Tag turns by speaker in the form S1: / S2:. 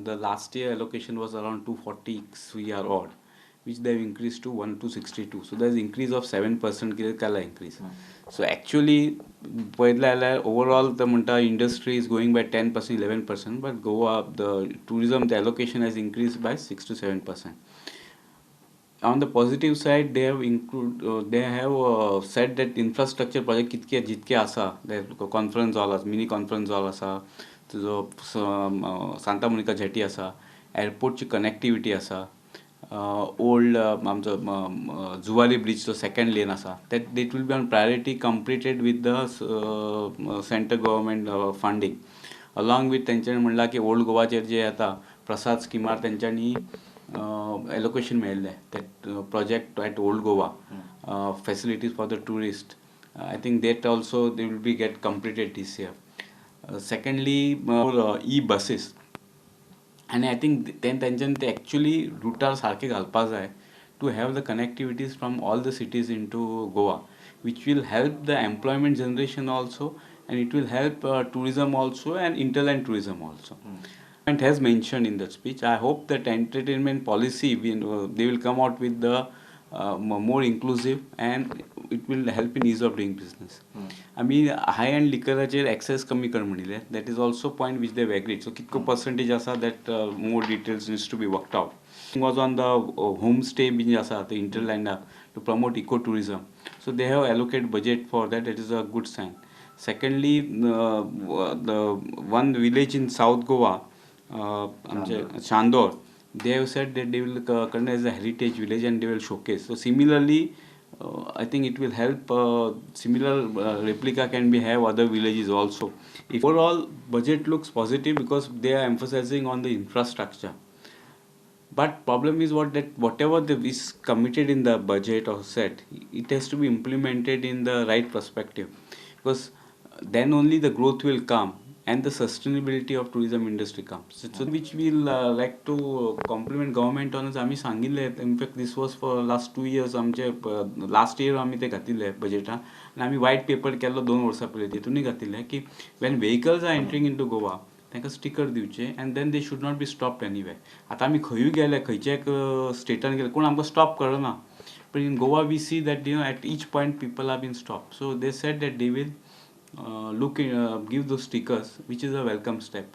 S1: the last year allocation was around 240 CR odd, which they've increased to 1262. So there's increase of 7% increase. So actually, overall the industry is going by 10%, 11%, but Goa, the tourism, the allocation has increased by 6 to 7%. On the positive side, they have said that infrastructure project kitke jitke asa, the conference hall asa, mini conference hall asa, so Santa Monica jetty asa, airport ची connectivity asa, old आमचं जुवाली bridge तो second lane asa, that it will be on priority completed with the central government funding. Along with त्यांच्यानी म्हणला की old गोवाचेर जे आता प्रसाद स्किमार त्यांच्यानी allocation मिळालेलं आहे, that project at old Goa, facilities for the tourist. I think that also they will be get completed this year. Secondly, e-buses. And I think then they actually rutar sarke galpa jay to have the connectivities from all the cities into Goa, which will help the employment generation also, and it will help tourism also and interland tourism also. And has mentioned in that speech, I hope that entertainment policy they will come out with the more inclusive, and it will help in ease of doing business. I mean, high-end liquor access कमी कर म्हणिले. That is also point which they've agreed. So कितको percentage असा that more details needs to be worked out. Was on the homestay bin असा the interland to promote ecotourism. So they have allocated budget for that. It is a good sign. Secondly, the one village in South Goa, Chandor, they have said that they will conduct as a heritage village and they will showcase. So similarly, I think it will help. Similar replica can be have other villages also. If overall budget looks positive because they are emphasizing on the infrastructure. But problem is whatever is committed in the budget or set, it has to be implemented in the right perspective, because then only the growth will come and the sustainability of tourism industry comes. So which we'll like to compliment government on. आम्ही सांगितले, in fact this was for last 2 years आमचे last year आम्ही ते घातिले budget आणि आम्ही white paper केलो 2 वर्षा पहिले तितून घातिले की when vehicles are entering into Goa तांकां स्टिकर दिवचे and then they should not be stopped anywhere. आता आम्ही खंयूय गेले खंयच्या स्टेटान गेले कोण आमकां stop करना. But in Goa we see that at each point people have been stopped. So they said that they will give those stickers, which is a welcome step.